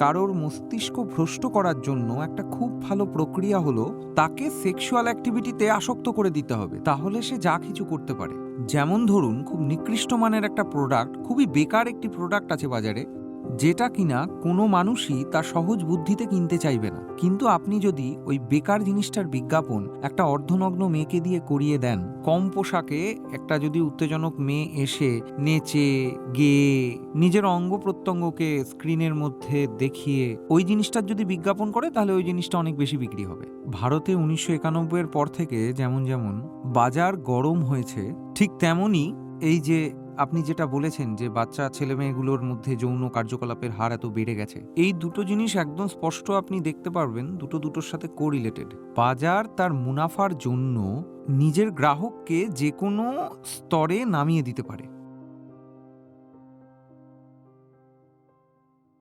কারোর মস্তিষ্ক ভ্রষ্ট করার জন্য একটা খুব ভালো প্রক্রিয়া হলো তাকে সেক্সুয়াল অ্যাক্টিভিটিতে আসক্ত করে দিতে হবে, তাহলে সে যা কিছু করতে পারে। যেমন ধরুন, খুব নিকৃষ্ট মানের একটা প্রোডাক্ট, খুবই বেকার একটি প্রোডাক্ট আছে বাজারে, যেটা কিনা কোনো মানুষই তার সহজ বুদ্ধিতে কিনতে চাইবে না, কিন্তু আপনি যদি ওই বেকার জিনিসটার বিজ্ঞাপন একটা অর্ধনগ্ন মেয়েকে দিয়ে করিয়ে দেন, কম পোশাকে একটা যদি উত্তেজনক মেয়ে এসে নেচে গেয়ে নিজের অঙ্গ প্রত্যঙ্গকে স্ক্রিনের মধ্যে দেখিয়ে ওই জিনিসটার যদি বিজ্ঞাপন করে, তাহলে ওই জিনিসটা অনেক বেশি বিক্রি হবে। ভারতে 1991 এর পর থেকে যেমন যেমন বাজার গরম হয়েছে, ঠিক তেমনই এই যে আপনি যেটা বলেছেন যে বাচ্চা ছেলে মেয়েগুলোর মধ্যে যৌন কার্যকলাপের হার এত বেড়ে গেছে, এই দুটো জিনিস একদম স্পষ্ট আপনি দেখতে পারবেন, দুটোর সাথে কোরিলেটেড। বাজার তার মুনাফার জন্য নিজের গ্রাহককে যে কোনো স্তরে নামিয়ে দিতে পারে।